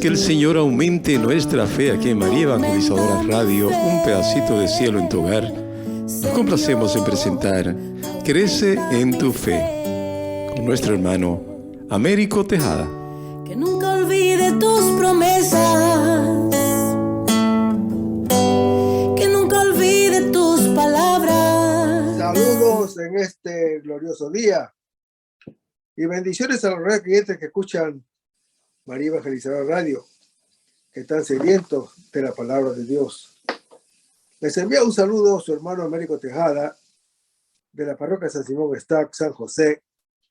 que el Señor aumente nuestra fe aquí en María Evangelizadora Radio, un pedacito de cielo en tu hogar. Nos complacemos en presentar Crece en tu fe con nuestro hermano Américo Tejada. Que nunca olvide tus promesas, que nunca olvide tus palabras. Saludos en este glorioso día y bendiciones a los clientes que escuchan María Evangelizadora Radio, que están sedientos de la palabra de Dios. Les envía un saludo a su hermano Américo Tejada, de la parroquia San Simón Stack, San José,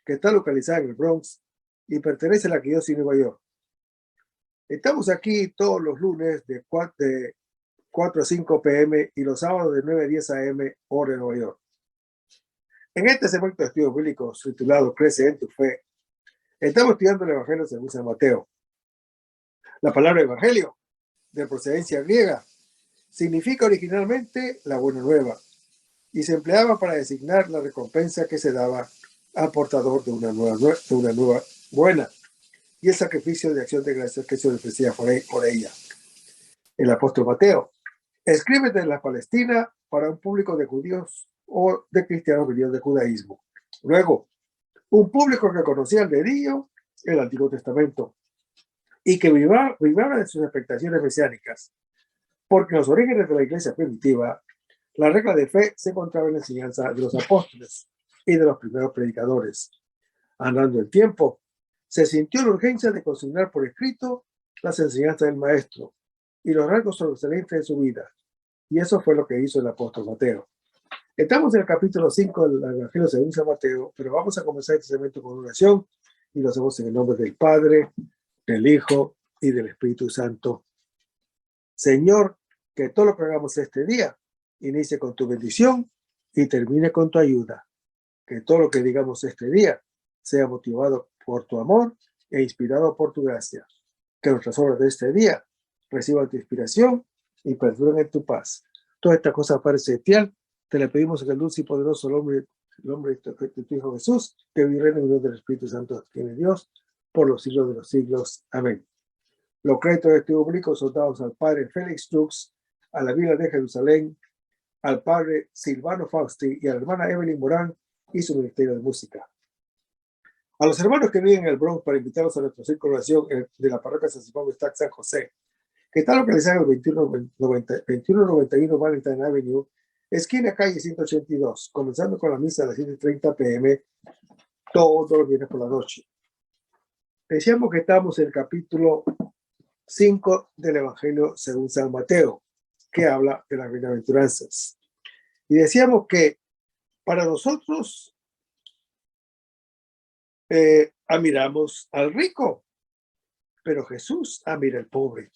que está localizada en el Bronx y pertenece a la Arquidiócesis de Nueva York. Estamos aquí todos los lunes de 4 a 5 p.m. y los sábados de 9 a 10 a.m. hora de Nueva York. En este segmento de estudios bíblicos titulado Crece en tu fe, estamos estudiando el Evangelio según San Mateo. La palabra Evangelio, de procedencia griega, significa originalmente la buena nueva y se empleaba para designar la recompensa que se daba al portador de una nueva buena y el sacrificio de acción de gracias que se ofrecía por ella. El apóstol Mateo escribe desde la Palestina para un público de judíos o de cristianos venidos del judaísmo. Luego, un público que conocía el dedillo el Antiguo Testamento y que vibraba de sus expectaciones mesiánicas, porque en los orígenes de la iglesia primitiva, la regla de fe se encontraba en la enseñanza de los apóstoles y de los primeros predicadores. Andando el tiempo, se sintió la urgencia de consignar por escrito las enseñanzas del maestro y los rasgos sobresalientes de su vida, y eso fue lo que hizo el apóstol Mateo. Estamos en el capítulo 5 del Evangelio según San Mateo, pero vamos a comenzar este segmento con oración y lo hacemos en el nombre del Padre, del Hijo y del Espíritu Santo. Señor, que todo lo que hagamos este día inicie con tu bendición y termine con tu ayuda. Que todo lo que digamos este día sea motivado por tu amor e inspirado por tu gracia. Que nuestras obras de este día reciban tu inspiración y perduren en tu paz. Todas estas cosas, Padre Celestial, te le pedimos en el dulce y poderoso nombre de tu Hijo Jesús, que vive en el unión del Espíritu Santo, tiene Dios, por los siglos de los siglos. Amén. Los créditos de estudio público son dados al Padre Félix Trux, a la Biblia de Jerusalén, al Padre Silvano Fausti y a la hermana Evelyn Morán y su ministerio de música. A los hermanos que viven en el Bronx, para invitarlos a nuestra circulación de la parroquia San Simón Stack, San José, que está localizada en el 2191 Valentine Avenue, esquina calle 182, comenzando con la misa a las 7:30 p.m. todos los viernes por la noche. Decíamos que estamos en el capítulo 5 del Evangelio según San Mateo, que habla de las bienaventuranzas. Y decíamos que para nosotros admiramos al rico, pero Jesús admira al pobre.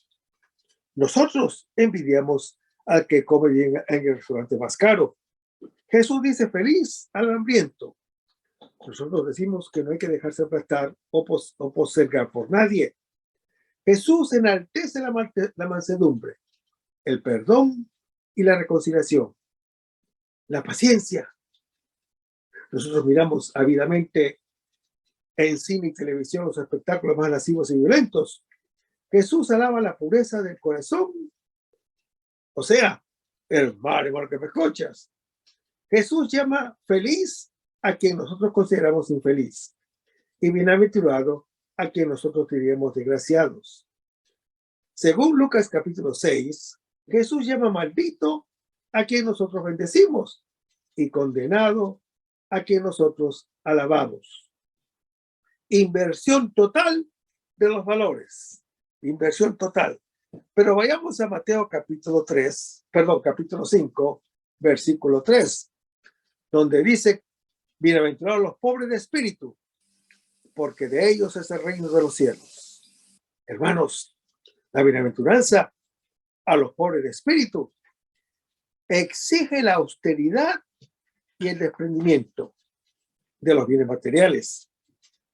Nosotros envidiamos al que come bien en el restaurante más caro. Jesús dice feliz al hambriento. Nosotros decimos que no hay que dejarse aplastar o postergar por nadie. Jesús enaltece la mansedumbre, el perdón y la reconciliación, la paciencia. Nosotros miramos ávidamente en cine y televisión los espectáculos más lascivos y violentos. Jesús alaba la pureza del corazón, o sea, hermano que me escuchas. Jesús llama feliz a quien nosotros consideramos infeliz y bienaventurado a quien nosotros diríamos desgraciados. Según Lucas capítulo 6, Jesús llama maldito a quien nosotros bendecimos y condenado a quien nosotros alabamos. Inversión total de los valores. Inversión total. Pero vayamos a Mateo capítulo 5, versículo 3, donde dice: bienaventurados los pobres de espíritu, porque de ellos es el reino de los cielos. Hermanos, la bienaventuranza a los pobres de espíritu exige la austeridad y el desprendimiento de los bienes materiales.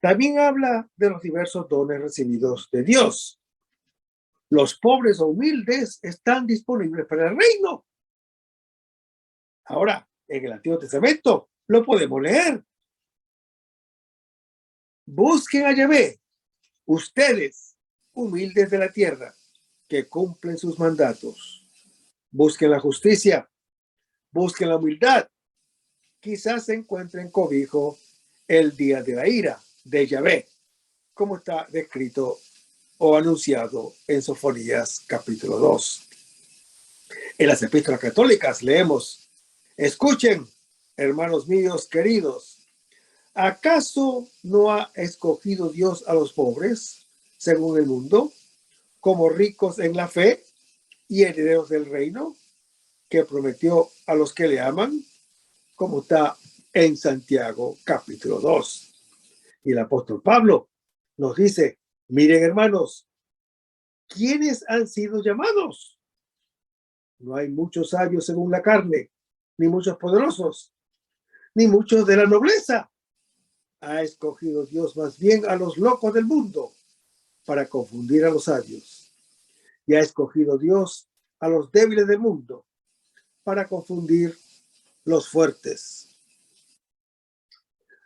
También habla de los diversos dones recibidos de Dios. Los pobres o humildes están disponibles para el reino. Ahora, en el Antiguo Testamento lo podemos leer. Busquen a Yahvé, ustedes, humildes de la tierra, que cumplen sus mandatos. Busquen la justicia, busquen la humildad. Quizás se encuentren cobijo el día de la ira de Yahvé, como está descrito o anunciado en Sofonías capítulo 2. En las epístolas católicas leemos: escuchen, hermanos míos queridos, ¿acaso no ha escogido Dios a los pobres, según el mundo, como ricos en la fe y herederos del reino, que prometió a los que le aman, como está en Santiago capítulo 2? Y el apóstol Pablo nos dice: miren, hermanos, ¿quiénes han sido llamados? No hay muchos sabios según la carne, ni muchos poderosos, ni muchos de la nobleza. Ha escogido Dios más bien a los locos del mundo para confundir a los sabios. Y ha escogido Dios a los débiles del mundo para confundir los fuertes.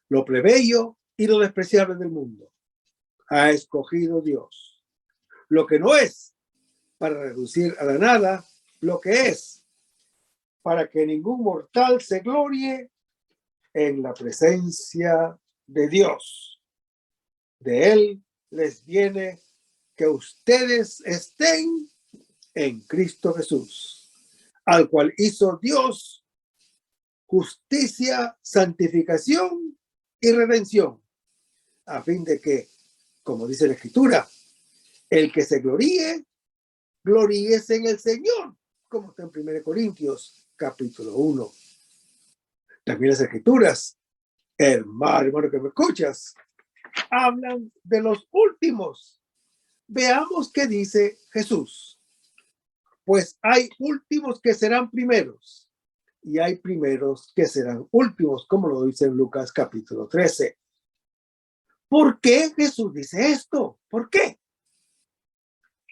Lo plebeyo y lo despreciable del mundo ha escogido Dios. Lo que no es, para reducir a la nada lo que es, para que ningún mortal se glorie en la presencia de Dios. De Él les viene que ustedes estén en Cristo Jesús, al cual hizo Dios justicia, santificación y redención, a fin de que, como dice la Escritura, el que se gloríe, gloríese en el Señor, como está en 1 Corintios capítulo 1. También las Escrituras, hermano que me escuchas, hablan de los últimos. Veamos qué dice Jesús. Pues hay últimos que serán primeros y hay primeros que serán últimos, como lo dice en Lucas capítulo 13. ¿Por qué Jesús dice esto? ¿Por qué?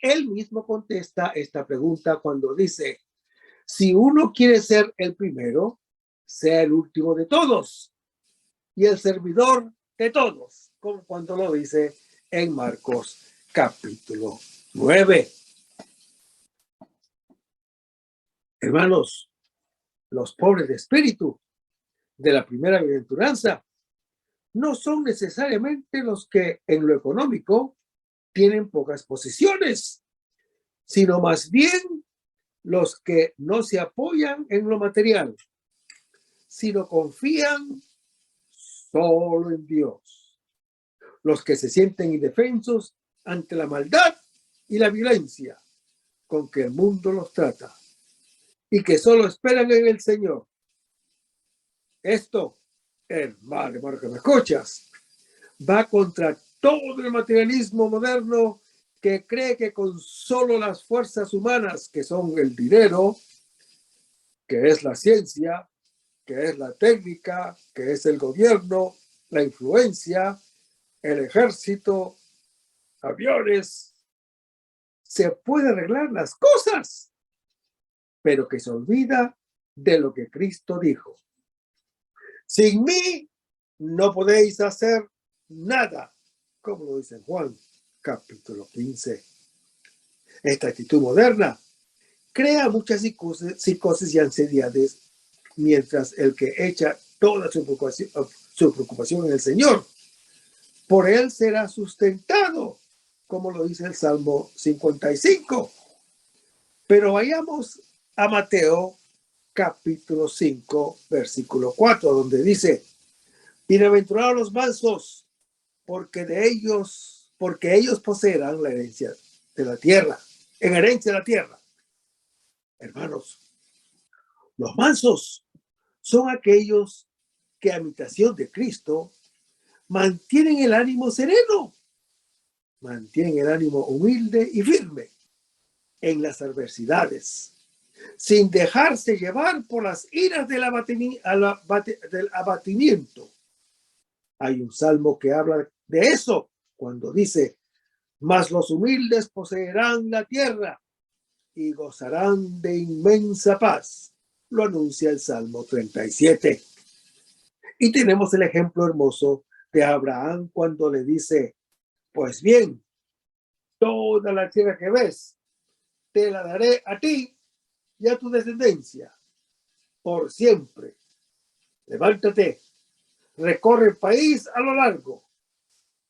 Él mismo contesta esta pregunta cuando dice: si uno quiere ser el primero, sea el último de todos y el servidor de todos, como cuando lo dice en Marcos capítulo 9. Hermanos, los pobres de espíritu de la primera bienaventuranza no son necesariamente los que en lo económico tienen pocas posesiones, sino más bien los que no se apoyan en lo material, sino confían solo en Dios. Los que se sienten indefensos ante la maldad y la violencia con que el mundo los trata y que solo esperan en el Señor. Esto, hermano que me escuchas, va contra todo el materialismo moderno que cree que con solo las fuerzas humanas, que son el dinero, que es la ciencia, que es la técnica, que es el gobierno, la influencia, el ejército, aviones, se puede arreglar las cosas, pero que se olvida de lo que Cristo dijo. Sin mí no podéis hacer nada, como lo dice Juan capítulo 15. Esta actitud moderna crea muchas psicosis y ansiedades, mientras el que echa toda su preocupación en el Señor, por él será sustentado, como lo dice el Salmo 55. Pero vayamos a Mateo capítulo 5, versículo 4, donde dice: bienaventurados los mansos, porque ellos poseerán la herencia de la tierra, en herencia de la tierra. Hermanos, los mansos son aquellos que, a imitación de Cristo, mantienen el ánimo sereno, mantienen el ánimo humilde y firme en las adversidades, sin dejarse llevar por las iras del abatimiento. Hay un salmo que habla de eso cuando dice: mas los humildes poseerán la tierra y gozarán de inmensa paz. Lo anuncia el Salmo 37. Y tenemos el ejemplo hermoso de Abraham cuando le dice: pues bien, toda la tierra que ves, te la daré a ti y a tu descendencia por siempre. Levántate, recorre el país a lo largo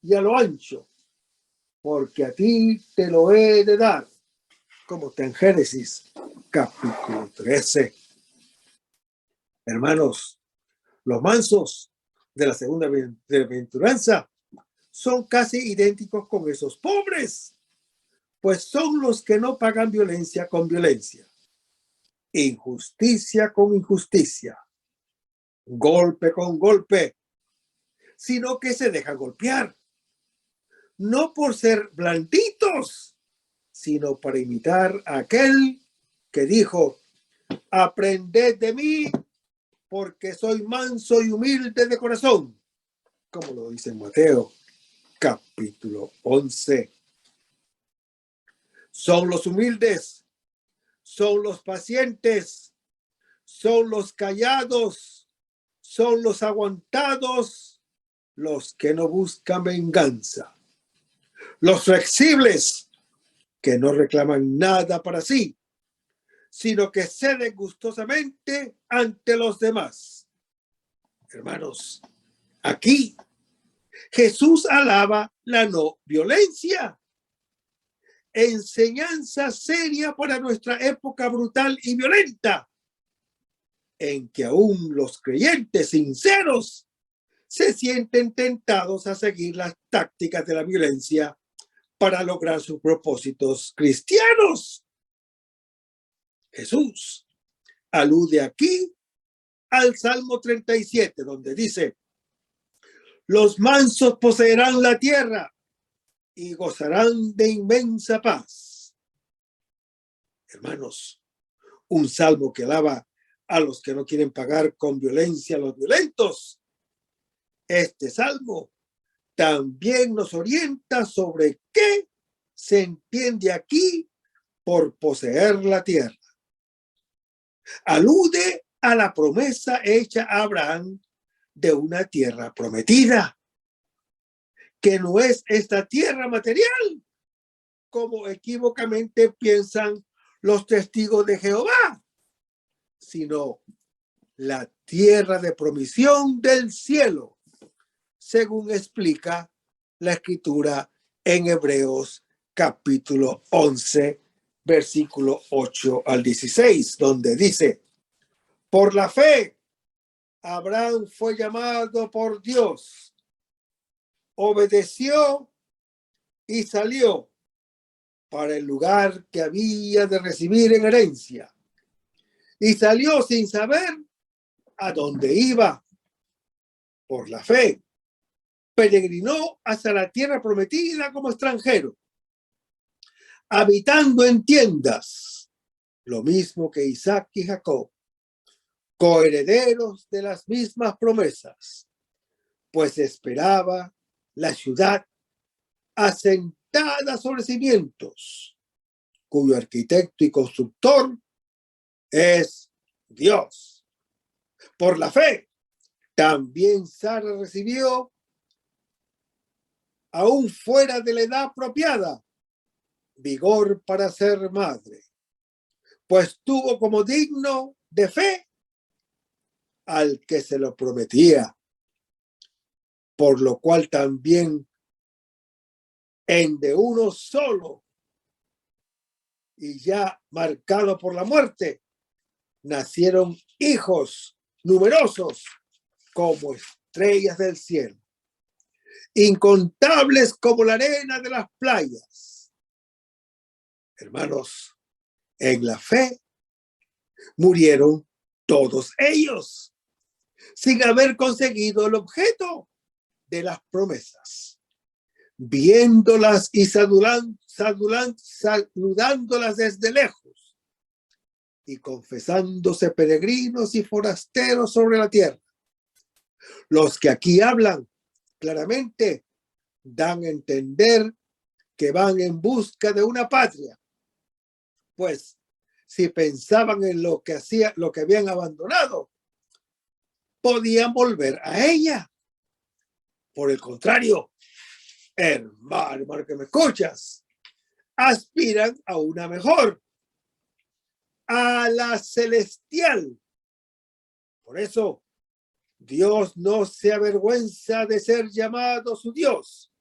y a lo ancho, porque a ti te lo he de dar, como está en Génesis capítulo 13. Hermanos, los mansos de la segunda bienaventuranza son casi idénticos con esos pobres, pues son los que no pagan violencia con violencia, injusticia con injusticia, golpe con golpe, sino que se dejan golpear, no por ser blanditos, sino para imitar a aquel que dijo: aprended de mí, porque soy manso y humilde de corazón, como lo dice en Mateo capítulo 11. Son los humildes, son los pacientes, son los callados, son los aguantados, los que no buscan venganza, los flexibles, que no reclaman nada para sí, sino que ceden gustosamente ante los demás. Hermanos, aquí Jesús alaba la no violencia, enseñanza seria para nuestra época brutal y violenta, en que aún los creyentes sinceros se sienten tentados a seguir las tácticas de la violencia para lograr sus propósitos cristianos. Jesús alude aquí al Salmo 37, donde dice: los mansos poseerán la tierra y gozarán de inmensa paz. Hermanos, un salmo que alaba a los que no quieren pagar con violencia a los violentos. Este salmo también nos orienta sobre qué se entiende aquí por poseer la tierra. Alude a la promesa hecha a Abraham de una tierra prometida, que no es esta tierra material, como equívocamente piensan los testigos de Jehová, sino la tierra de promisión del cielo, según explica la escritura en Hebreos capítulo 11, versículo 8 al 16, donde dice: por la fe, Abraham fue llamado por Dios, obedeció y salió para el lugar que había de recibir en herencia, y salió sin saber a dónde iba. Por la fe, peregrinó hacia la tierra prometida como extranjero, habitando en tiendas, lo mismo que Isaac y Jacob, coherederos de las mismas promesas, pues esperaba la ciudad asentada sobre cimientos, cuyo arquitecto y constructor es Dios. Por la fe, también Sara recibió, aún fuera de la edad apropiada, vigor para ser madre, pues tuvo como digno de fe al que se lo prometía, por lo cual también en de uno solo y ya marcado por la muerte, nacieron hijos numerosos como estrellas del cielo, incontables como la arena de las playas. Hermanos, en la fe murieron todos ellos, sin haber conseguido el objeto de las promesas, viéndolas y saludándolas desde lejos, y confesándose peregrinos y forasteros sobre la tierra. Los que aquí hablan claramente dan a entender que van en busca de una patria, pues si pensaban en lo que habían abandonado, podían volver a ella. Por el contrario, hermano que me escuchas, aspiran a una mejor, a la celestial. Por eso, Dios no se avergüenza de ser llamado su Dios,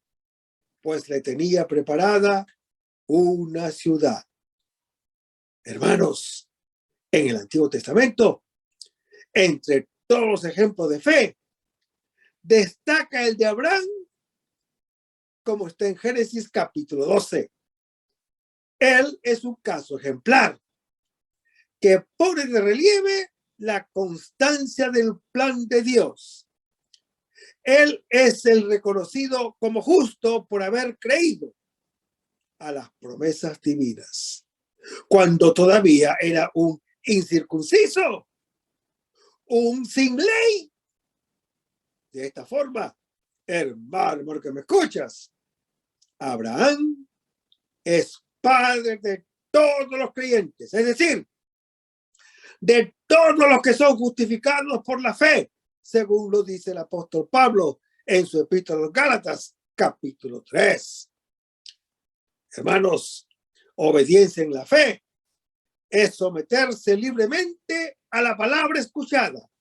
pues le tenía preparada una ciudad. Hermanos, en el Antiguo Testamento, entre todos los ejemplos de fe, destaca el de Abraham, como está en Génesis capítulo 12. Él es un caso ejemplar que pone de relieve la constancia del plan de Dios. Él es el reconocido como justo por haber creído a las promesas divinas, cuando todavía era un incircunciso, un sin ley. De esta forma, hermano que me escuchas, Abraham es padre de todos los creyentes, es decir, de todos los que son justificados por la fe, según lo dice el apóstol Pablo en su epístola a los Gálatas, capítulo 3. Hermanos, obediencia en la fe es someterse libremente a la palabra escuchada,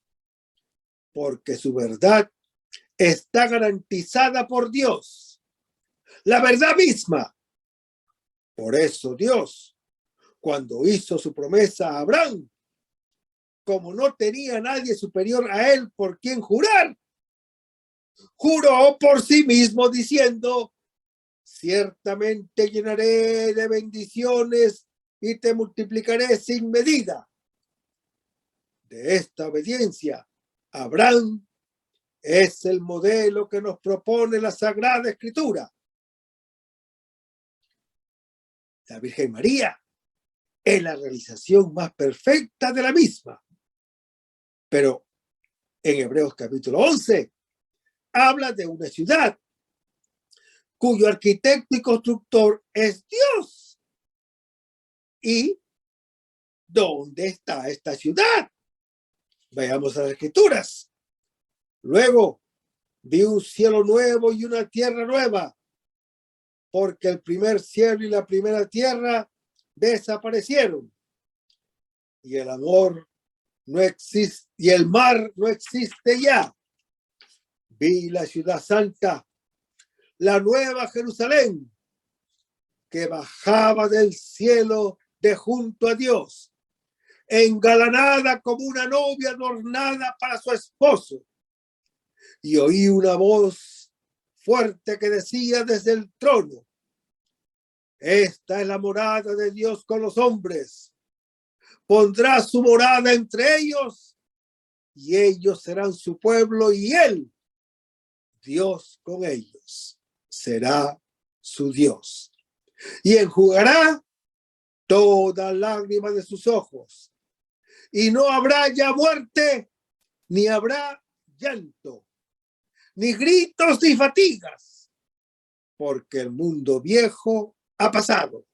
porque su verdad está garantizada por Dios, la verdad misma. Por eso Dios, cuando hizo su promesa a Abraham, como no tenía nadie superior a él por quien jurar, juró por sí mismo diciendo: ciertamente llenaré de bendiciones y te multiplicaré sin medida. De esta obediencia, Abraham es el modelo que nos propone la Sagrada Escritura. La Virgen María es la realización más perfecta de la misma. Pero en Hebreos capítulo 11 habla de una ciudad cuyo arquitecto y constructor es Dios. ¿Y dónde está esta ciudad? Veamos a las Escrituras. Luego vi un cielo nuevo y una tierra nueva, porque el primer cielo y la primera tierra desaparecieron, y el amor no existe, y el mar no existe ya. Vi la ciudad santa, la nueva Jerusalén, que bajaba del cielo de junto a Dios, engalanada como una novia adornada para su esposo. Y oí una voz fuerte que decía desde el trono: esta es la morada de Dios con los hombres. Pondrá su morada entre ellos, y ellos serán su pueblo, y él, Dios con ellos, será su Dios. Y enjugará toda lágrima de sus ojos, y no habrá ya muerte, ni habrá llanto, ni gritos, ni fatigas, porque el mundo viejo ha pasado.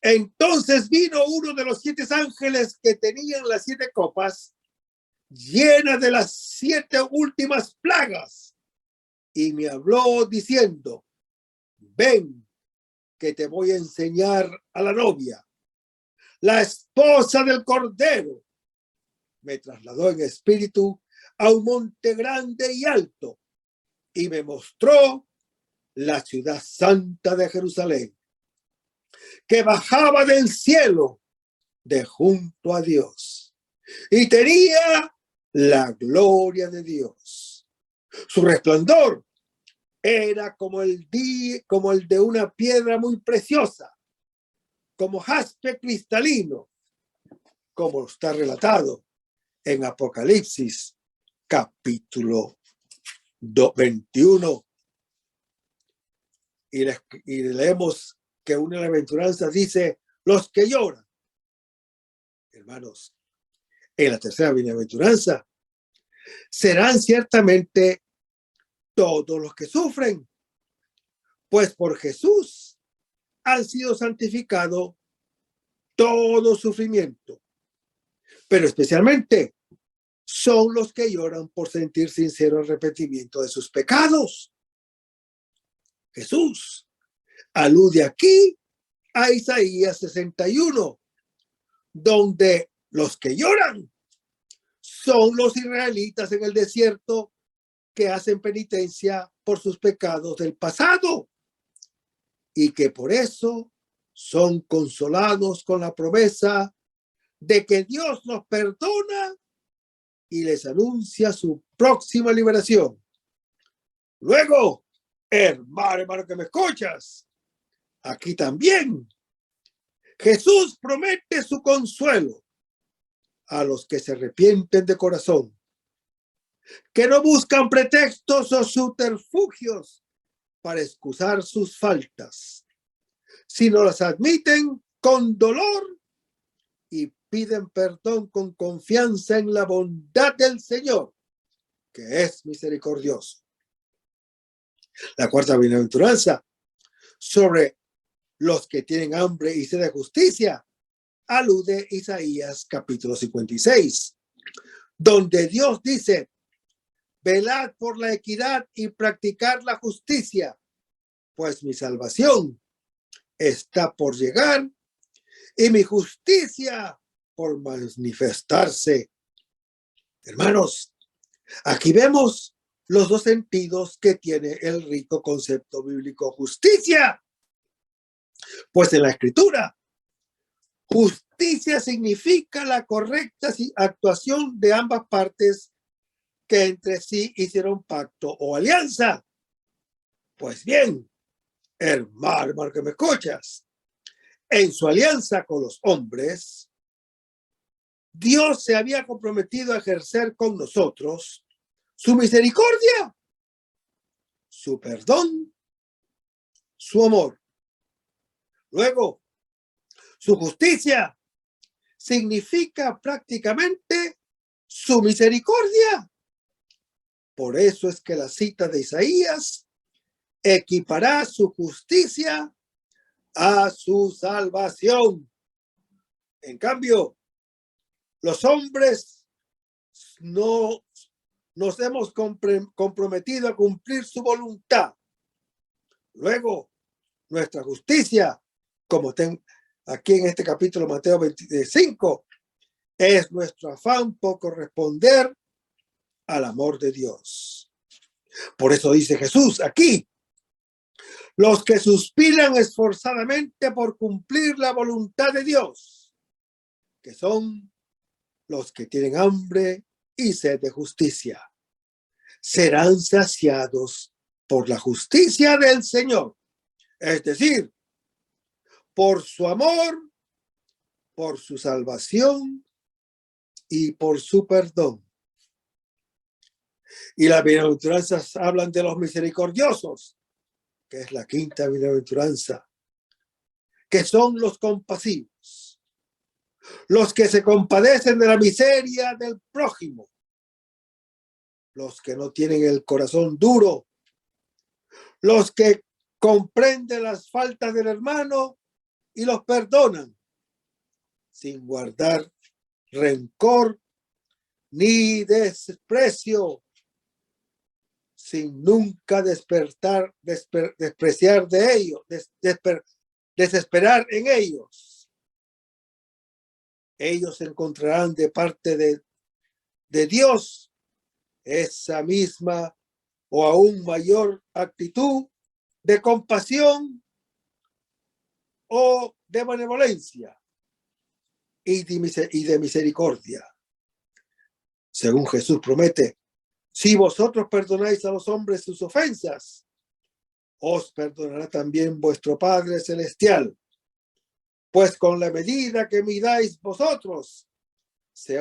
Entonces vino uno de los 7 ángeles que tenían las 7 copas, llenas de las 7 últimas plagas, y me habló diciendo: ven, que te voy a enseñar a la novia, la esposa del Cordero. Me trasladó en espíritu a un monte grande y alto, y me mostró la ciudad santa de Jerusalén, que bajaba del cielo de junto a Dios, y tenía la gloria de Dios. Su resplandor era como el de una piedra muy preciosa, como jaspe cristalino, como está relatado en Apocalipsis capítulo 21. Y leemos que una de las bienaventuranzas dice: los que lloran. Hermanos, en la tercera bienaventuranza serán ciertamente todos los que sufren, pues por Jesús han sido santificados todo sufrimiento, pero especialmente son los que lloran por sentir sincero arrepentimiento de sus pecados. Jesús alude aquí a Isaías 61, donde los que lloran son los israelitas en el desierto que hacen penitencia por sus pecados del pasado y que por eso son consolados con la promesa de que Dios los perdona y les anuncia su próxima liberación. Luego, hermano que me escuchas, aquí también Jesús promete su consuelo a los que se arrepienten de corazón, que no buscan pretextos o subterfugios para excusar sus faltas, sino las admiten con dolor y piden perdón con confianza en la bondad del Señor, que es misericordioso. La cuarta bienaventuranza sobre los que tienen hambre y sed de justicia alude a Isaías capítulo 56, donde Dios dice: velad por la equidad y practicar la justicia, pues mi salvación está por llegar y mi justicia por manifestarse. Hermanos, aquí vemos los dos sentidos que tiene el rico concepto bíblico justicia. Pues en la Escritura, justicia significa la correcta actuación de ambas partes que entre sí hicieron pacto o alianza. Pues bien, hermano que me escuchas, en su alianza con los hombres, Dios se había comprometido a ejercer con nosotros su misericordia, su perdón, su amor. Luego, su justicia significa prácticamente su misericordia. Por eso es que la cita de Isaías equipará su justicia a su salvación. En cambio, los hombres no nos hemos comprometido a cumplir su voluntad. Luego, nuestra justicia, como aquí en este capítulo Mateo 25, es nuestro afán por corresponder al amor de Dios. Por eso dice Jesús aquí: los que suspiran esforzadamente por cumplir la voluntad de Dios, que son los que tienen hambre y sed de justicia, serán saciados por la justicia del Señor, es decir, por su amor, por su salvación y por su perdón. Y las bienaventuranzas hablan de los misericordiosos, que es la quinta bienaventuranza, que son los compasivos, los que se compadecen de la miseria del prójimo, los que no tienen el corazón duro, los que comprenden las faltas del hermano y los perdonan, sin guardar rencor ni desprecio, sin nunca despreciar de ellos, desesperar en ellos. Ellos encontrarán de parte de Dios esa misma o aún mayor actitud de compasión o de benevolencia y de misericordia. Según Jesús promete: si vosotros perdonáis a los hombres sus ofensas, os perdonará también vuestro Padre Celestial. Pues con la medida que midáis vosotros, se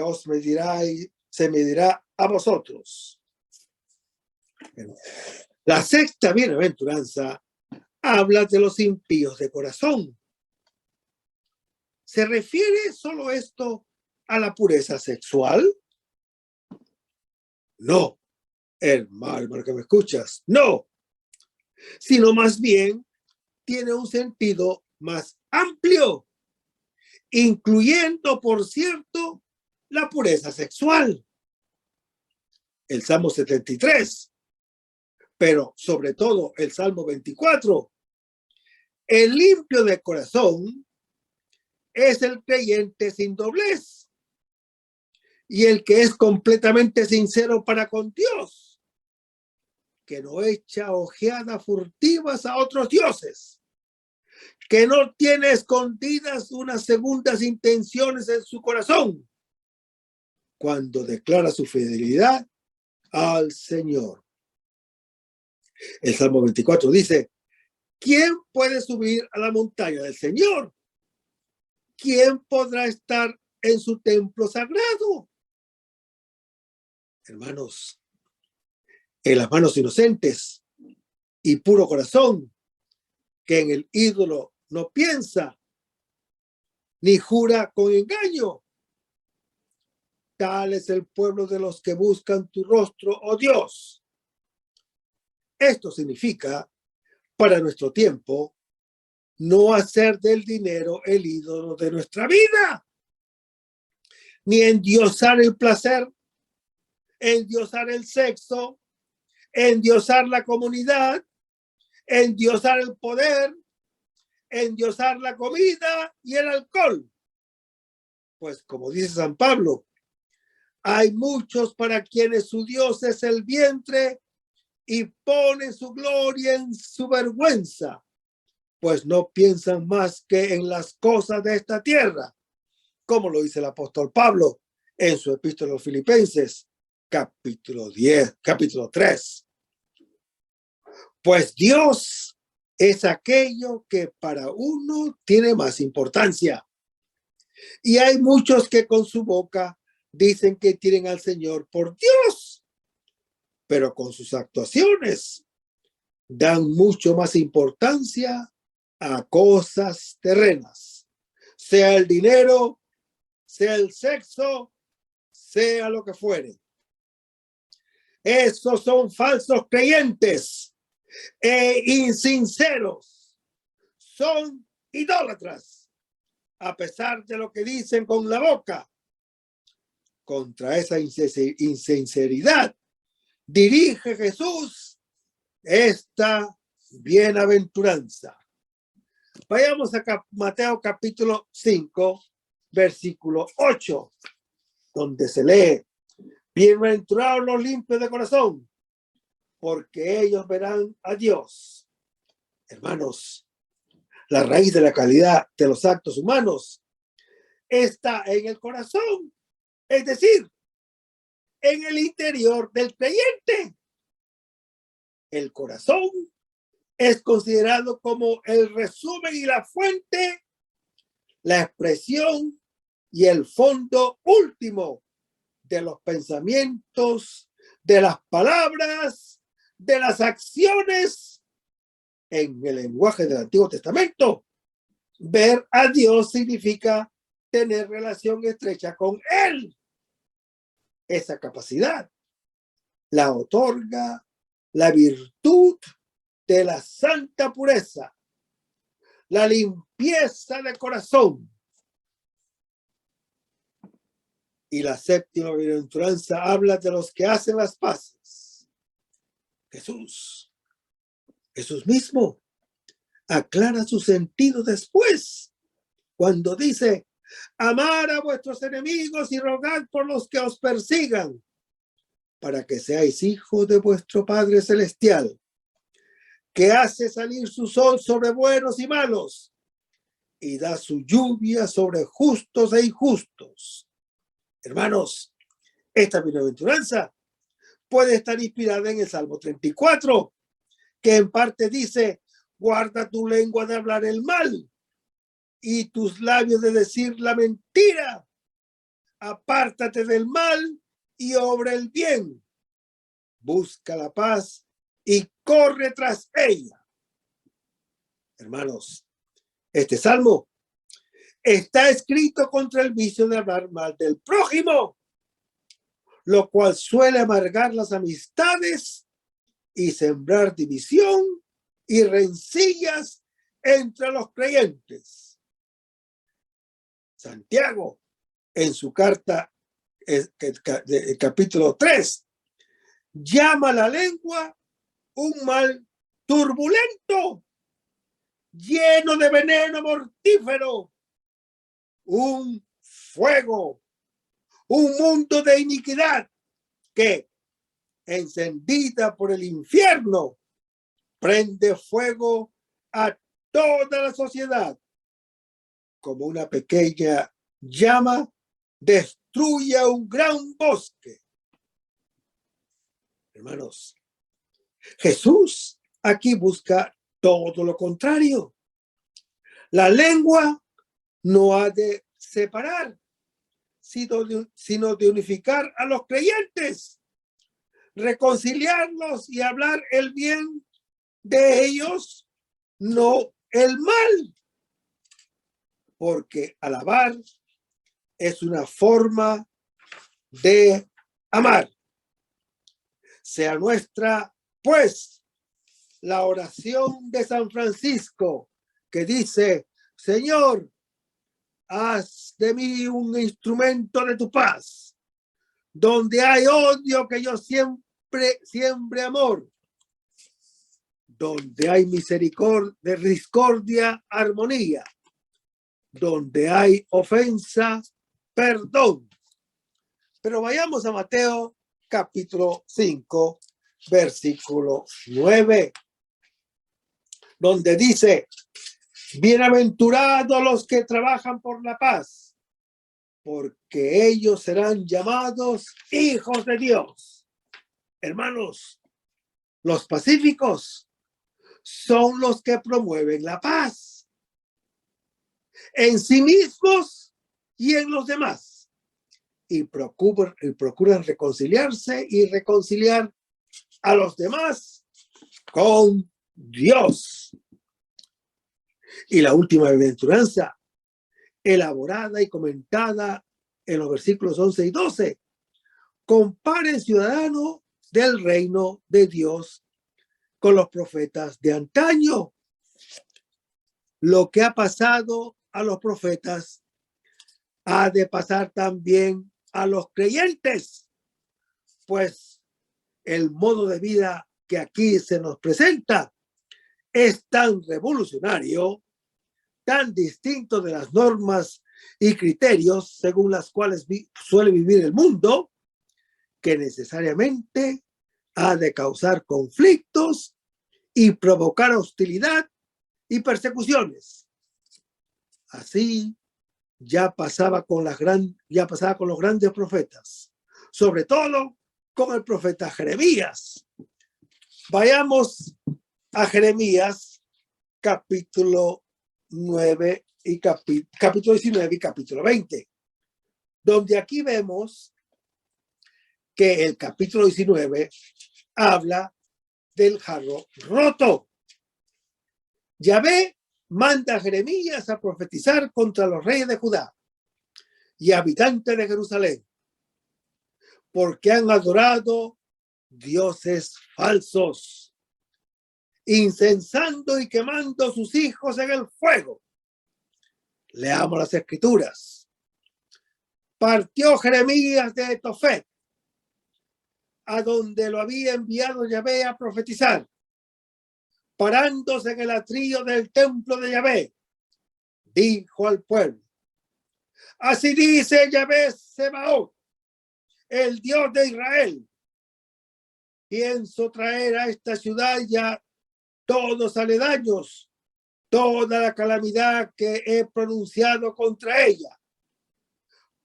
medirá a vosotros. La sexta bienaventuranza habla de los impíos de corazón. ¿Se refiere solo esto a la pureza sexual? No, hermano que me escuchas, no, sino más bien tiene un sentido más amplio, incluyendo, por cierto, la pureza sexual. El Salmo 73, pero sobre todo el Salmo 24, El limpio de corazón es el creyente sin doblez y el que es completamente sincero para con Dios, que no echa ojeadas furtivas a otros dioses, que no tiene escondidas unas segundas intenciones en su corazón cuando declara su fidelidad al Señor. El Salmo 24 dice: ¿quién puede subir a la montaña del Señor? ¿Quién podrá estar en su templo sagrado? Hermanos, en las manos inocentes y puro corazón, que en el ídolo no piensa, ni jura con engaño. Tal es el pueblo de los que buscan tu rostro, oh Dios. Esto significa, para nuestro tiempo, no hacer del dinero el ídolo de nuestra vida, ni endiosar el placer, endiosar el sexo, endiosar la comunidad, endiosar el poder, endiosar la comida y el alcohol. Pues como dice San Pablo, hay muchos para quienes su Dios es el vientre y ponen su gloria en su vergüenza, pues no piensan más que en las cosas de esta tierra, como lo dice el apóstol Pablo en su epístola a los Filipenses, capítulo 3. Pues Dios es aquello que para uno tiene más importancia. Y hay muchos que con su boca dicen que tienen al Señor por Dios, pero con sus actuaciones dan mucho más importancia a cosas terrenas, sea el dinero, sea el sexo, sea lo que fuere. Esos son falsos creyentes e insinceros, son idólatras, a pesar de lo que dicen con la boca. Contra esa insinceridad dirige Jesús esta bienaventuranza. Vayamos a Mateo capítulo 5, versículo 8, donde se lee: bienaventurados los limpios de corazón, porque ellos verán a Dios. Hermanos, la raíz de la calidad de los actos humanos está en el corazón, es decir, en el interior del creyente. El corazón es considerado como el resumen y la fuente, la expresión y el fondo último de los pensamientos, de las palabras, de las acciones. En el lenguaje del Antiguo Testamento, ver a Dios significa tener relación estrecha con Él. Esa capacidad la otorga la virtud de la santa pureza, la limpieza de corazón. Y la séptima bienaventuranza habla de los que hacen las paces. Jesús mismo aclara su sentido después, cuando dice: amar a vuestros enemigos y rogad por los que os persigan, para que seáis hijos de vuestro Padre Celestial, que hace salir su sol sobre buenos y malos, y da su lluvia sobre justos e injustos. Hermanos, esta bienaventuranza puede estar inspirada en el Salmo 34, que en parte dice: guarda tu lengua de hablar el mal y tus labios de decir la mentira. Apártate del mal y obra el bien. Busca la paz y corre tras ella. Hermanos, este salmo está escrito contra el vicio de hablar mal del prójimo, lo cual suele amargar las amistades y sembrar división y rencillas entre los creyentes. Santiago, en su carta, el capítulo 3, llama la lengua un mal turbulento, lleno de veneno mortífero, un fuego, un mundo de iniquidad que, encendida por el infierno, prende fuego a toda la sociedad, como una pequeña llama destruye un gran bosque. Hermanos, Jesús aquí busca todo lo contrario. La lengua no ha de separar, sino de unificar a los creyentes, reconciliarlos y hablar el bien de ellos, no el mal. Porque alabar es una forma de amar. Sea nuestra, pues, la oración de San Francisco, que dice: Señor, haz de mí un instrumento de tu paz. Donde hay odio, que yo siembre amor. Donde hay misericordia, discordia, armonía. Donde hay ofensa, perdón. Pero vayamos a Mateo capítulo 5, versículo 9, donde dice: bienaventurados los que trabajan por la paz, porque ellos serán llamados hijos de Dios. Hermanos, los pacíficos son los que promueven la paz en sí mismos y en los demás, y procuran reconciliarse y reconciliar a los demás con Dios. Y la última bienaventuranza, elaborada y comentada en los versículos 11 y 12, compare ciudadano del reino de Dios con los profetas de antaño. Lo que ha pasado a los profetas ha de pasar también a los creyentes, pues el modo de vida que aquí se nos presenta es tan revolucionario, tan distinto de las normas y criterios según las cuales suele vivir el mundo, que necesariamente ha de causar conflictos y provocar hostilidad y persecuciones. Así ya pasaba con los grandes profetas, sobre todo con el profeta Jeremías. Vayamos a Jeremías capítulo 9 y capítulo 19 y capítulo 20, donde aquí vemos que el capítulo 19 habla del jarro roto. Yahvé manda a Jeremías a profetizar contra los reyes de Judá y habitantes de Jerusalén, porque han adorado dioses falsos, incensando y quemando sus hijos en el fuego. Leamos las escrituras. Partió Jeremías de Tofet, a donde lo había enviado Yahvé a profetizar, parándose en el atrio del templo de Yahvé, dijo al pueblo: así dice Yahvé Sebaot, el Dios de Israel: pienso traer a esta ciudad y a todos aledaños toda la calamidad que he pronunciado contra ella,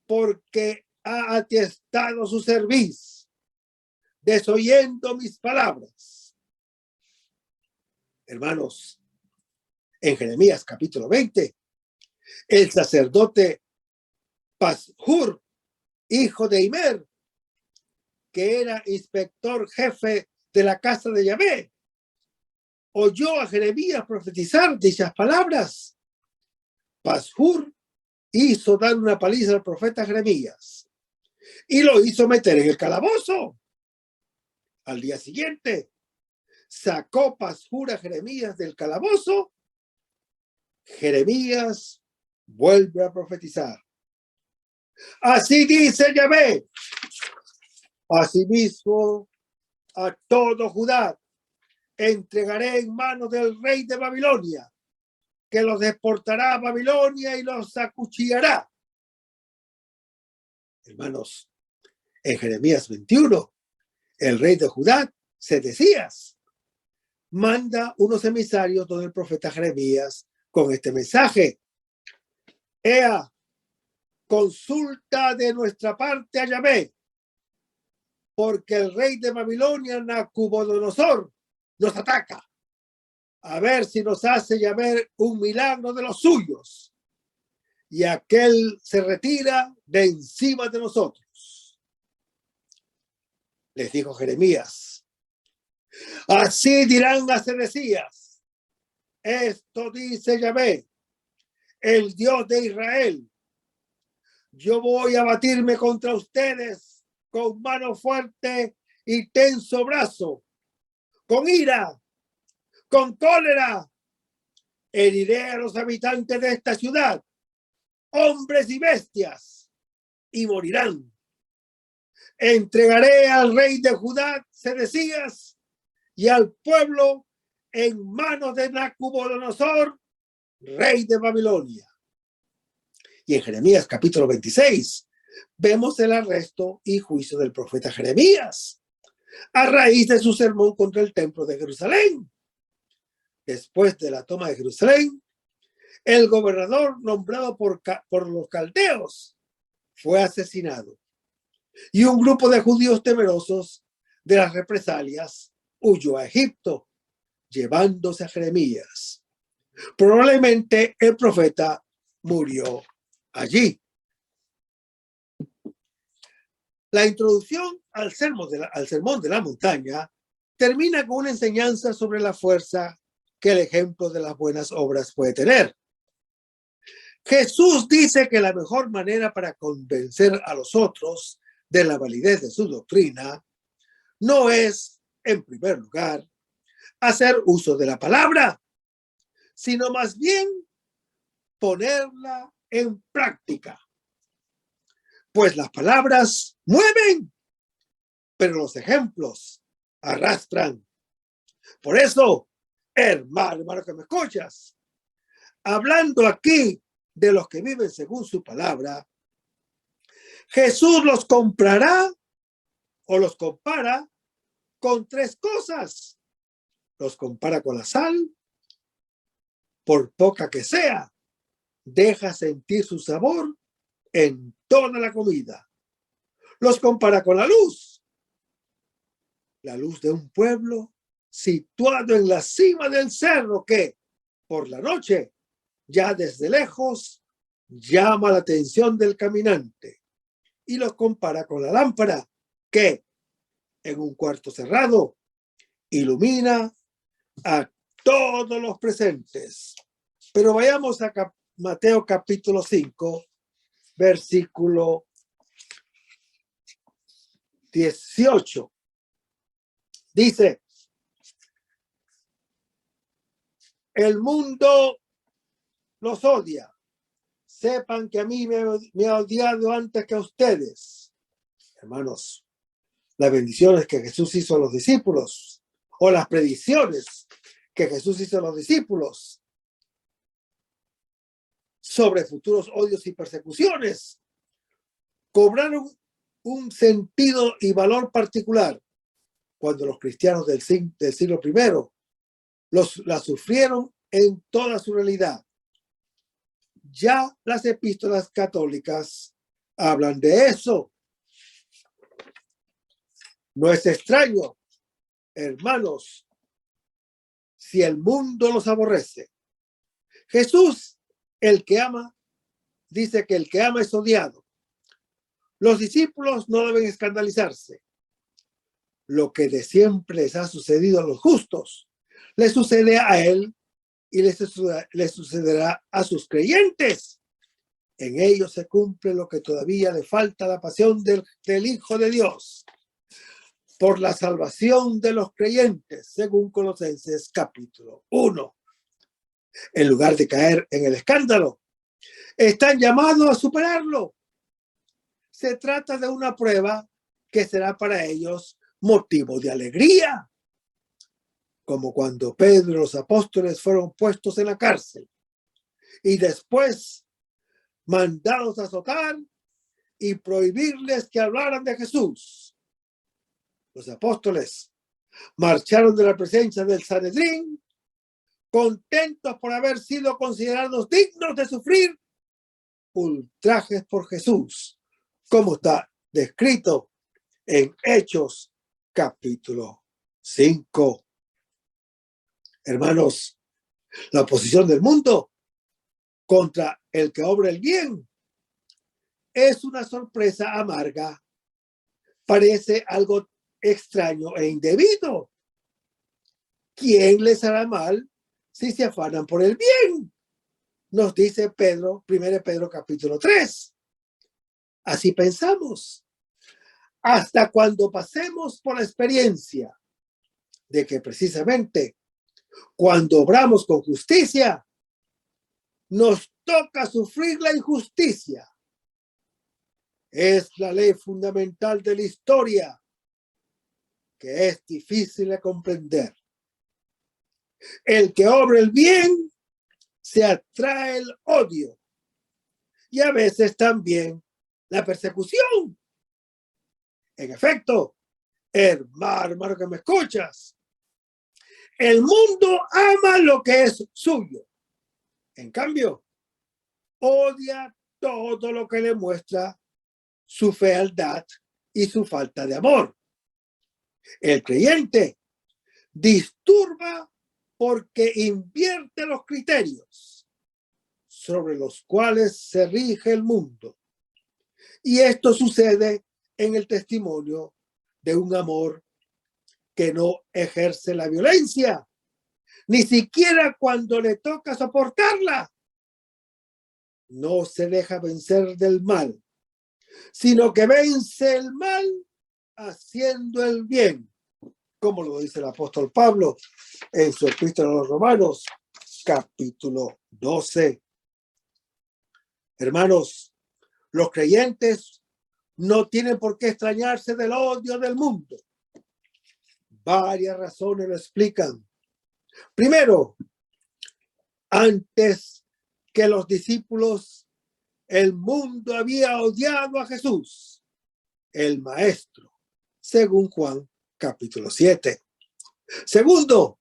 porque ha atestado su cerviz, desoyendo mis palabras. Hermanos, en Jeremías capítulo 20, el sacerdote Pashur, hijo de Imer, que era inspector jefe de la casa de Yahvé, oyó a Jeremías profetizar dichas palabras. Pashur hizo dar una paliza al profeta Jeremías y lo hizo meter en el calabozo. Al día siguiente, sacó Pashur a Jeremías del calabozo. Jeremías vuelve a profetizar. Así dice Yahvé: asimismo a todo Judá entregaré en manos del rey de Babilonia, que los deportará a Babilonia y los acuchillará. Hermanos, en Jeremías 21, el rey de Judá, Sedecías, manda unos emisarios donde el profeta Jeremías con este mensaje: Ea, consulta de nuestra parte a Yahvé, porque el rey de Babilonia, Nabucodonosor, nos ataca, a ver si nos hace Yahvé un milagro de los suyos, y aquel se retira de encima de nosotros. Les dijo Jeremías: así dirán a Sedecías, esto dice Yahvé, el Dios de Israel: yo voy a batirme contra ustedes con mano fuerte y tenso brazo, con ira, con cólera. Heriré a los habitantes de esta ciudad, hombres y bestias, y morirán. Entregaré al rey de Judá, Sedecías, y al pueblo en manos de Nabucodonosor, rey de Babilonia. Y en Jeremías capítulo 26 vemos el arresto y juicio del profeta Jeremías a raíz de su sermón contra el templo de Jerusalén. Después de la toma de Jerusalén, el gobernador nombrado por los caldeos fue asesinado y un grupo de judíos temerosos de las represalias huyó a Egipto, llevándose a Jeremías. Probablemente el profeta murió allí. La introducción al sermón de la montaña termina con una enseñanza sobre la fuerza que el ejemplo de las buenas obras puede tener. Jesús dice que la mejor manera para convencer a los otros de la validez de su doctrina no es, en primer lugar, hacer uso de la palabra, sino más bien ponerla en práctica. Pues las palabras mueven, pero los ejemplos arrastran. Por eso, hermano que me escuchas, hablando aquí de los que viven según su palabra, Jesús los comprará o los compara con tres cosas. Los compara con la sal, por poca que sea, deja sentir su sabor en toda la comida. Los compara con la luz de un pueblo situado en la cima del cerro que, por la noche, ya desde lejos, llama la atención del caminante. Y los compara con la lámpara que, en un cuarto cerrado, ilumina a todos los presentes. Pero vayamos a Mateo capítulo 5, versículo 18. Dice: el mundo los odia. Sepan que a mí me ha odiado antes que a ustedes. Hermanos, las bendiciones que Jesús hizo a los discípulos, o las predicciones que Jesús hizo a los discípulos sobre futuros odios y persecuciones, cobraron un sentido y valor particular cuando los cristianos del siglo I la sufrieron en toda su realidad. Ya las epístolas católicas hablan de eso. No es extraño, hermanos, si el mundo los aborrece. Jesús, el que ama, dice que el que ama es odiado. Los discípulos no deben escandalizarse. Lo que de siempre les ha sucedido a los justos, les sucede a él y les sucederá a sus creyentes. En ellos se cumple lo que todavía le falta, la pasión del Hijo de Dios por la salvación de los creyentes, según Colosenses capítulo 1. En lugar de caer en el escándalo, están llamados a superarlo. Se trata de una prueba que será para ellos motivo de alegría, como cuando Pedro y los apóstoles fueron puestos en la cárcel. y después mandados a azotar y prohibirles que hablaran de Jesús. Los apóstoles marcharon de la presencia del Sanedrín, contentos por haber sido considerados dignos de sufrir ultrajes por Jesús, como está descrito en Hechos capítulo 5. Hermanos, la oposición del mundo contra el que obra el bien es una sorpresa amarga. Parece algo extraño e indebido. ¿Quién les hará mal si se afanan por el bien? Nos dice Pedro, 1 Pedro capítulo 3. Así pensamos. Hasta cuando pasemos por la experiencia de que precisamente cuando obramos con justicia, nos toca sufrir la injusticia. Es la ley fundamental de la historia que es difícil de comprender. El que obra el bien se atrae el odio y a veces también la persecución. En efecto, hermano que me escuchas, el mundo ama lo que es suyo. En cambio, odia todo lo que le muestra su fealdad y su falta de amor. El creyente disturba porque invierte los criterios sobre los cuales se rige el mundo. Y esto sucede en el testimonio de un amor que no ejerce la violencia, ni siquiera cuando le toca soportarla. No se deja vencer del mal, sino que vence el mal haciendo el bien, como lo dice el apóstol Pablo en su epístola a los Romanos, capítulo 12. Hermanos, los creyentes no tienen por qué extrañarse del odio del mundo. Varias razones lo explican. Primero, antes que los discípulos, el mundo había odiado a Jesús, el Maestro, según Juan capítulo 7. Segundo,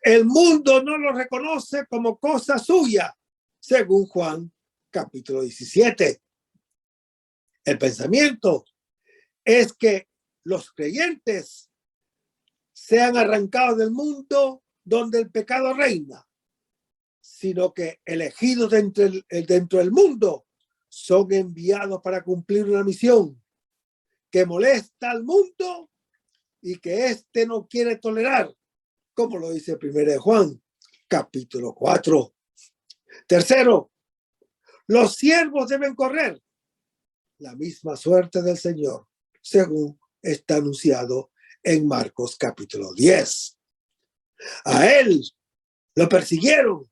el mundo no lo reconoce como cosa suya, según Juan capítulo 17. El pensamiento es que los creyentes sean arrancados del mundo donde el pecado reina, sino que elegidos dentro del mundo son enviados para cumplir una misión que molesta al mundo y que éste no quiere tolerar, como lo dice 1 Juan capítulo 4. Tercero, los siervos deben correr la misma suerte del Señor, según está anunciado en Marcos capítulo 10. A él lo persiguieron,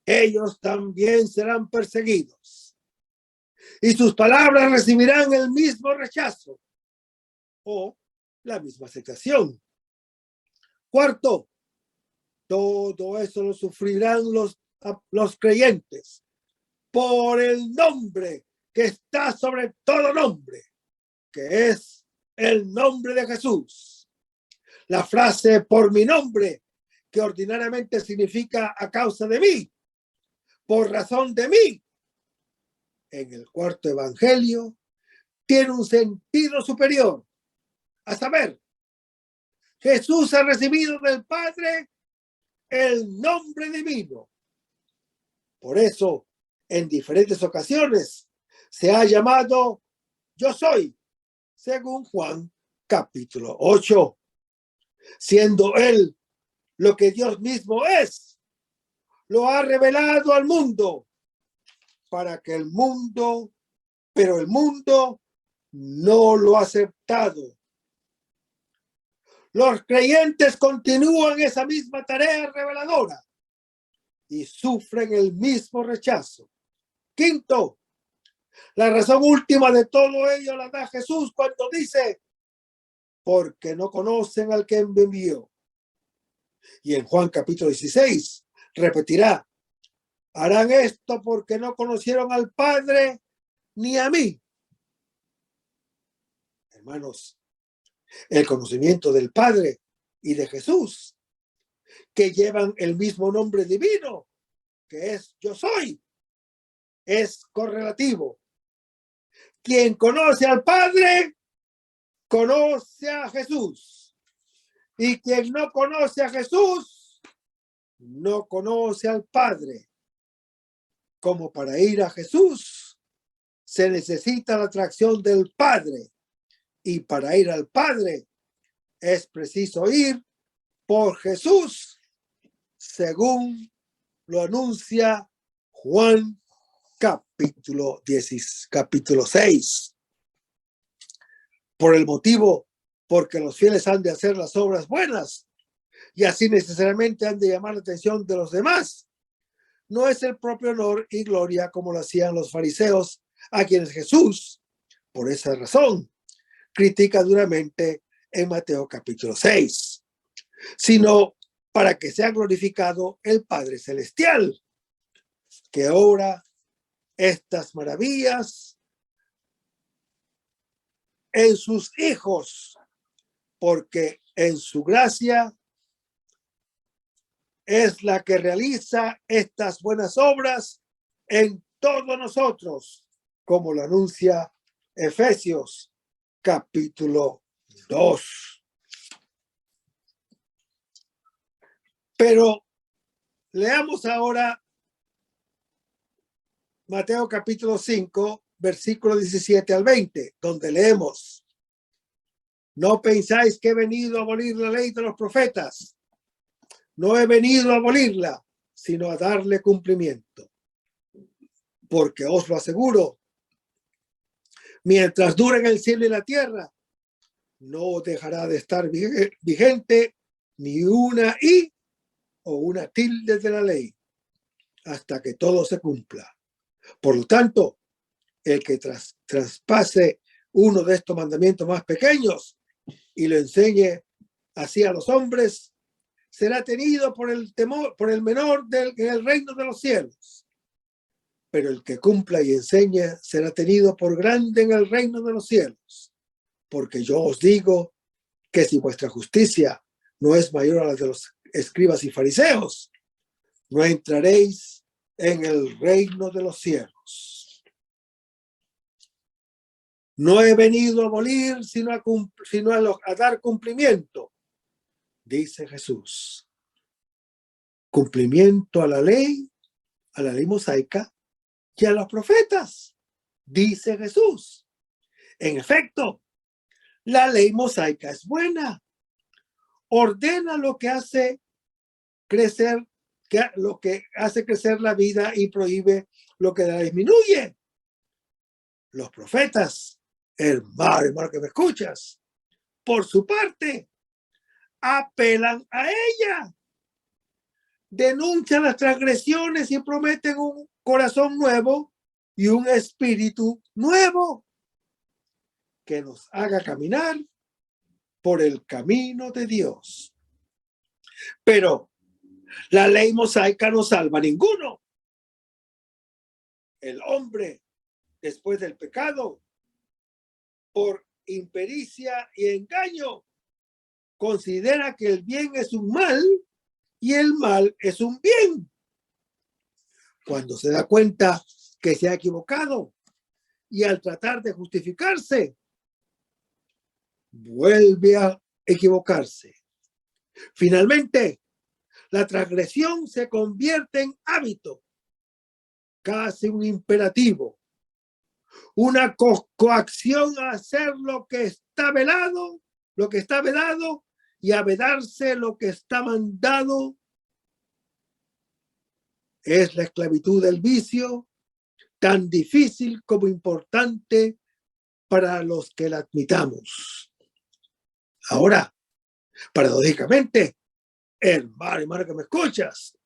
ellos también serán perseguidos, y sus palabras recibirán el mismo rechazo o la misma aceptación. Cuarto, todo eso lo sufrirán los creyentes por el nombre que está sobre todo nombre, que es el nombre de Jesús. La frase por mi nombre, que ordinariamente significa a causa de mí, por razón de mí, en el cuarto evangelio tiene un sentido superior, a saber, Jesús ha recibido del Padre el nombre divino. Por eso, en diferentes ocasiones, se ha llamado Yo soy, según Juan capítulo 8, siendo él lo que Dios mismo es, lo ha revelado al mundo para que el mundo no lo ha aceptado. Los creyentes continúan esa misma tarea reveladora y sufren el mismo rechazo. Quinto, la razón última de todo ello la da Jesús cuando dice, porque no conocen al que me envió. Y en Juan capítulo 16 repetirá, Harán esto porque no conocieron al Padre ni a mí. Hermanos, el conocimiento del Padre y de Jesús, que llevan el mismo nombre divino, que es yo soy, es correlativo. Quien conoce al Padre, conoce a Jesús. Y quien no conoce a Jesús, no conoce al Padre. Como para ir a Jesús, se necesita la atracción del Padre. Y para ir al Padre, es preciso ir por Jesús, según lo anuncia Juan capítulo 6. Por el motivo porque los fieles han de hacer las obras buenas y así necesariamente han de llamar la atención de los demás. No es el propio honor y gloria como lo hacían los fariseos, a quienes Jesús, por esa razón, critica duramente en Mateo capítulo 6, sino para que sea glorificado el Padre Celestial, que obra estas maravillas en sus hijos, porque en su gracia es la que realiza estas buenas obras en todos nosotros, como lo anuncia Efesios capítulo 2. Pero leamos ahora Mateo capítulo 5, versículo 17 al 20, donde leemos: no pensáis que he venido a abolir la ley de los profetas. No he venido a abolirla, sino a darle cumplimiento. Porque os lo aseguro, mientras duren el cielo y la tierra, no dejará de estar vigente ni una i o una tilde de la ley, hasta que todo se cumpla. Por lo tanto, el que traspase uno de estos mandamientos más pequeños y lo enseñe así a los hombres, será tenido por el menor en el reino de los cielos. Pero el que cumpla y enseñe será tenido por grande en el reino de los cielos. Porque yo os digo que si vuestra justicia no es mayor a la de los escribas y fariseos, no entraréis en el reino de los cielos. No he venido a abolir, sino a dar cumplimiento, dice Jesús. Cumplimiento a la ley mosaica y a los profetas, dice Jesús. En efecto, la ley mosaica es buena. Ordena lo que hace crecer la vida y prohíbe lo que la disminuye. Los profetas, hermano que me escuchas, por su parte, apelan a ella, denuncian las transgresiones y prometen un corazón nuevo y un espíritu nuevo que nos haga caminar por el camino de Dios. Pero la ley mosaica no salva a ninguno. El hombre, después del pecado, por impericia y engaño, considera que el bien es un mal y el mal es un bien. Cuando se da cuenta que se ha equivocado y al tratar de justificarse, vuelve a equivocarse. Finalmente, la transgresión se convierte en hábito, casi un imperativo, una coacción a hacer lo que está velado y a vedarse lo que está mandado. Es la esclavitud del vicio, tan difícil como importante para los que la admitamos. Ahora, paradójicamente, hermano que me escuchas,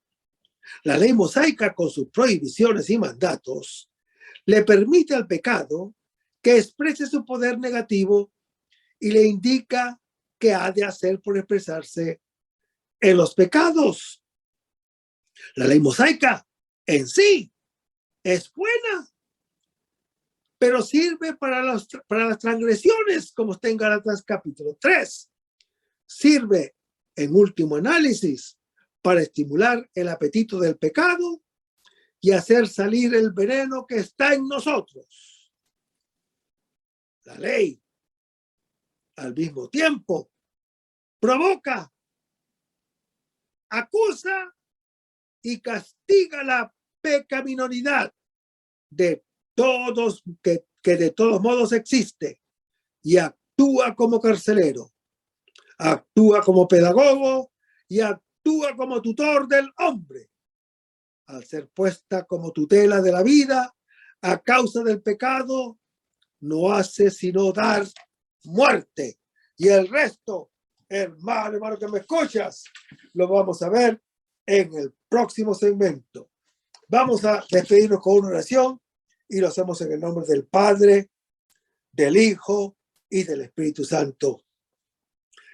la ley mosaica con sus prohibiciones y mandatos le permite al pecado que exprese su poder negativo y le indica qué ha de hacer por expresarse en los pecados. La ley mosaica en sí es buena, pero sirve para las transgresiones, como está en Gálatas capítulo 3. Sirve, en último análisis, para estimular el apetito del pecado y hacer salir el veneno que está en nosotros. La ley, al mismo tiempo, provoca, acusa y castiga la pecaminosidad de todos que de todos modos existe y actúa como carcelero, actúa como pedagogo y actúa como tutor del hombre. Al ser puesta como tutela de la vida a causa del pecado, no hace sino dar muerte. Y el resto, hermano que me escuchas, lo vamos a ver en el próximo segmento. Vamos a despedirnos con una oración y lo hacemos en el nombre del Padre, del Hijo y del Espíritu Santo.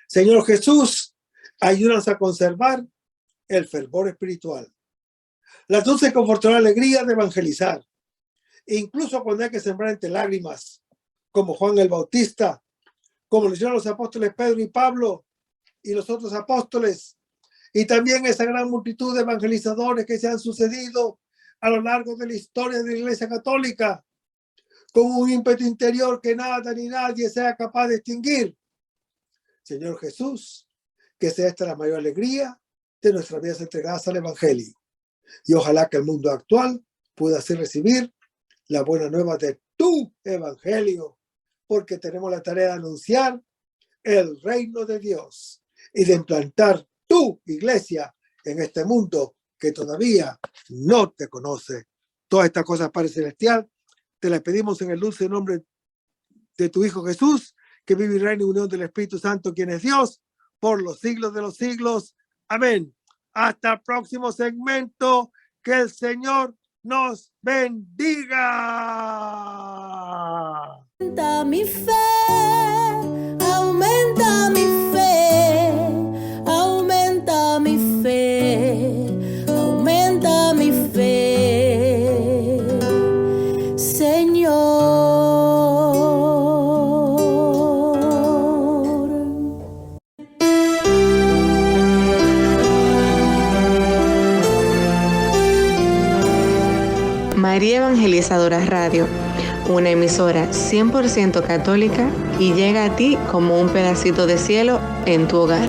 Señor Jesús, ayúdanos a conservar el fervor espiritual, la dulce y confortadora alegría de evangelizar, incluso cuando hay que sembrar entre lágrimas, como Juan el Bautista, como lo hicieron los apóstoles Pedro y Pablo y los otros apóstoles, y también esa gran multitud de evangelizadores que se han sucedido a lo largo de la historia de la Iglesia Católica, con un ímpetu interior que nada ni nadie sea capaz de extinguir. Señor Jesús, que sea esta la mayor alegría de nuestras vidas entregadas al Evangelio. Y ojalá que el mundo actual pueda así recibir la buena nueva de tu Evangelio, porque tenemos la tarea de anunciar el reino de Dios y de implantar tu iglesia en este mundo que todavía no te conoce. Todas estas cosas, Padre Celestial, te las pedimos en el dulce nombre de tu Hijo Jesús, que vive y reina en unión del Espíritu Santo, quien es Dios, por los siglos de los siglos. Amén. Hasta el próximo segmento. Que el Señor nos bendiga. Aumenta mi fe, aumenta mi fe, aumenta mi fe, aumenta mi fe, Señor. María Evangelizadora Radio, una emisora 100% católica y llega a ti como un pedacito de cielo en tu hogar.